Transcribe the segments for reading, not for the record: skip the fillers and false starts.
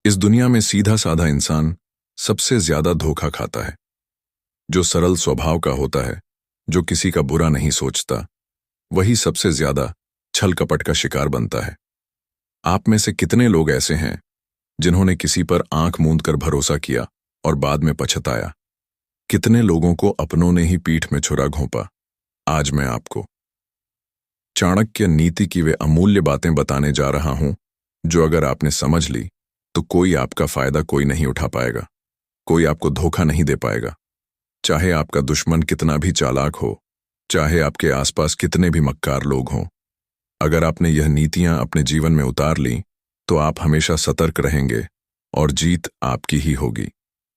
इस दुनिया में सीधा साधा इंसान सबसे ज्यादा धोखा खाता है। जो सरल स्वभाव का होता है, जो किसी का बुरा नहीं सोचता, वही सबसे ज्यादा छल कपट का शिकार बनता है। आप में से कितने लोग ऐसे हैं जिन्होंने किसी पर आंख मूंद कर भरोसा किया और बाद में पछताया? कितने लोगों को अपनों ने ही पीठ में छुरा घोंपा? आज मैं आपको चाणक्य नीति की वे अमूल्य बातें बताने जा रहा हूं, जो अगर आपने समझ ली तो कोई आपका फायदा कोई नहीं उठा पाएगा, कोई आपको धोखा नहीं दे पाएगा। चाहे आपका दुश्मन कितना भी चालाक हो, चाहे आपके आसपास कितने भी मक्कार लोग हों, अगर आपने यह नीतियां अपने जीवन में उतार ली तो आप हमेशा सतर्क रहेंगे और जीत आपकी ही होगी।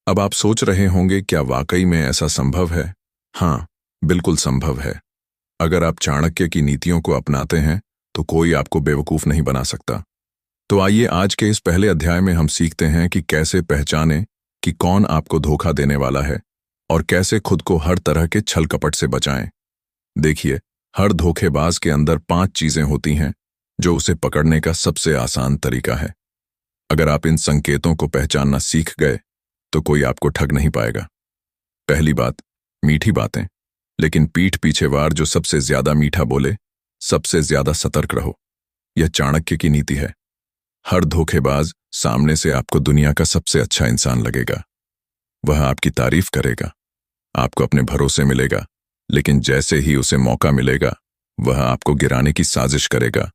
अब आप सोच रहे होंगे, क्या वाकई में ऐसा संभव है? हाँ, बिल्कुल संभव है। अगर आप चाणक्य की नीतियों को अपनाते हैं तो कोई आपको बेवकूफ नहीं बना सकता। तो आइए आज के इस पहले अध्याय में हम सीखते हैं कि कैसे पहचानें कि कौन आपको धोखा देने वाला है और कैसे खुद को हर तरह के छल कपट से बचाएं। देखिए, हर धोखेबाज के अंदर 5 चीजें होती हैं जो उसे पकड़ने का सबसे आसान तरीका है। अगर आप इन संकेतों को पहचानना सीख गए तो कोई आपको ठग नहीं पाएगा। पहली बात, मीठी बातें, लेकिन पीठ पीछे वार जो सबसे ज्यादा मीठा बोले, सबसे ज्यादा सतर्क रहो। यह चाणक्य की नीति है। हर धोखेबाज सामने से आपको दुनिया का सबसे अच्छा इंसान लगेगा। वह आपकी तारीफ करेगा, आपको अपने भरोसे मिलेगा, लेकिन जैसे ही उसे मौका मिलेगा वह आपको गिराने की साजिश करेगा।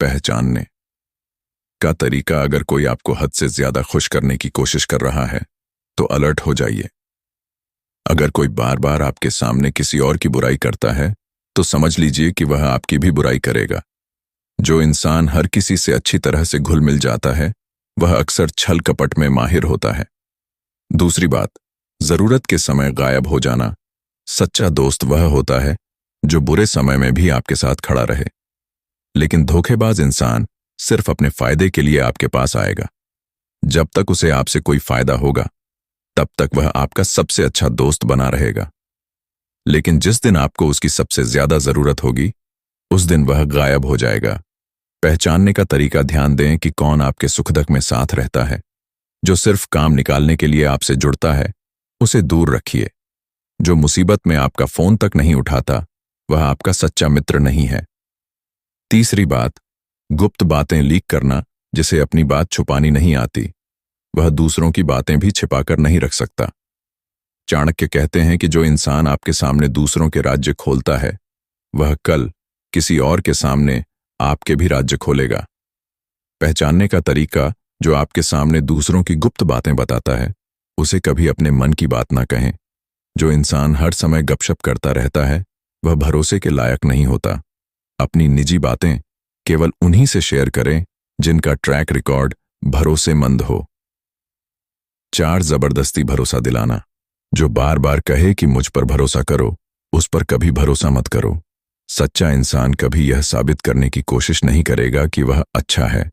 पहचानने का तरीका, अगर कोई आपको हद से ज्यादा खुश करने की कोशिश कर रहा है तो अलर्ट हो जाइए। अगर कोई बार बार आपके सामने किसी और की बुराई करता है तो समझ लीजिए कि वह आपकी भी बुराई करेगा। जो इंसान हर किसी से अच्छी तरह से घुल मिल जाता है वह अक्सर छल कपट में माहिर होता है। दूसरी बात, जरूरत के समय गायब हो जाना। सच्चा दोस्त वह होता है जो बुरे समय में भी आपके साथ खड़ा रहे, लेकिन धोखेबाज इंसान सिर्फ अपने फायदे के लिए आपके पास आएगा। जब तक उसे आपसे कोई फायदा होगा तब तक वह आपका सबसे अच्छा दोस्त बना रहेगा, लेकिन जिस दिन आपको उसकी सबसे ज्यादा जरूरत होगी उस दिन वह गायब हो जाएगा। पहचानने का तरीका, ध्यान दें कि कौन आपके सुख दुख में साथ रहता है। जो सिर्फ काम निकालने के लिए आपसे जुड़ता है उसे दूर रखिए। जो मुसीबत में आपका फोन तक नहीं उठाता वह आपका सच्चा मित्र नहीं है। तीसरी बात, गुप्त बातें लीक करना। जिसे अपनी बात छुपानी नहीं आती वह दूसरों की बातें भी छिपाकर नहीं रख सकता। चाणक्य कहते हैं कि जो इंसान आपके सामने दूसरों के राज्य खोलता है वह कल किसी और के सामने आपके भी राज्य खोलेगा। पहचानने का तरीका, जो आपके सामने दूसरों की गुप्त बातें बताता है उसे कभी अपने मन की बात ना कहें। जो इंसान हर समय गपशप करता रहता है वह भरोसे के लायक नहीं होता। अपनी निजी बातें केवल उन्हीं से शेयर करें जिनका ट्रैक रिकॉर्ड भरोसेमंद हो। 4, जबरदस्ती भरोसा दिलाना। जो बार बार कहे कि मुझ पर भरोसा करो, उस पर कभी भरोसा मत करो। सच्चा इंसान कभी यह साबित करने की कोशिश नहीं करेगा कि वह अच्छा है,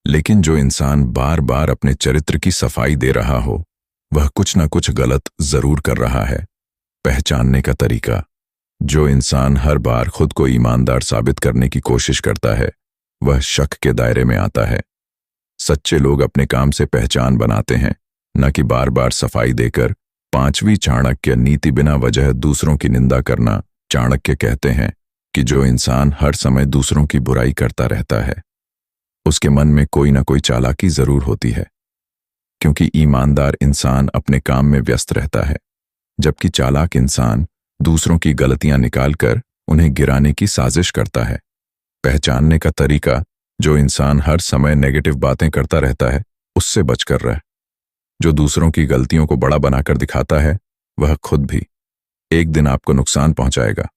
लेकिन जो इंसान बार बार अपने चरित्र की सफाई दे रहा हो वह कुछ ना कुछ गलत जरूर कर रहा है। पहचानने का तरीका, जो इंसान हर बार खुद को ईमानदार साबित करने की कोशिश करता है वह शक के दायरे में आता है। सच्चे लोग अपने काम से पहचान बनाते हैं, न कि बार बार सफाई देकर। 5वीं चाणक्य नीति, बिना वजह दूसरों की निंदा करना। चाणक्य कहते हैं कि जो इंसान हर समय दूसरों की बुराई करता रहता है उसके मन में कोई ना कोई चालाकी जरूर होती है, क्योंकि ईमानदार इंसान अपने काम में व्यस्त रहता है, जबकि चालाक इंसान दूसरों की गलतियां निकालकर उन्हें गिराने की साजिश करता है। पहचानने का तरीका, जो इंसान हर समय नेगेटिव बातें करता रहता है उससे बचकर रहे। जो दूसरों की गलतियों को बड़ा बनाकर दिखाता है वह खुद भी एक दिन आपको नुकसान पहुंचाएगा।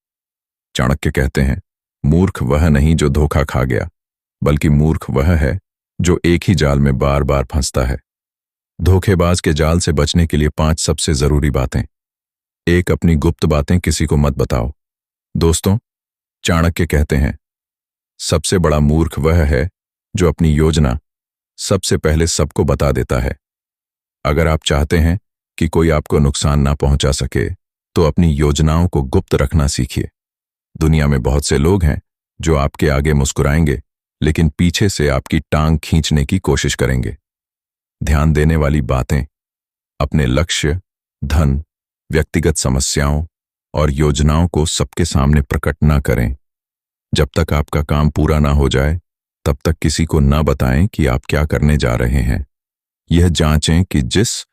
चाणक्य कहते हैं, मूर्ख वह नहीं जो धोखा खा गया, बल्कि मूर्ख वह है जो एक ही जाल में बार बार फंसता है। धोखेबाज के जाल से बचने के लिए 5 सबसे जरूरी बातें। 1, अपनी गुप्त बातें किसी को मत बताओ। दोस्तों, चाणक्य कहते हैं, सबसे बड़ा मूर्ख वह है जो अपनी योजना सबसे पहले सबको बता देता है। अगर आप चाहते हैं कि कोई आपको नुकसान ना पहुंचा सके तो अपनी योजनाओं को गुप्त रखना सीखिए। दुनिया में बहुत से लोग हैं जो आपके आगे मुस्कुराएंगे लेकिन पीछे से आपकी टांग खींचने की कोशिश करेंगे। ध्यान देने वाली बातें, अपने लक्ष्य, धन, व्यक्तिगत समस्याओं और योजनाओं को सबके सामने प्रकट न करें। जब तक आपका काम पूरा ना हो जाए, तब तक किसी को न बताएं कि आप क्या करने जा रहे हैं। यह जांचें कि जिस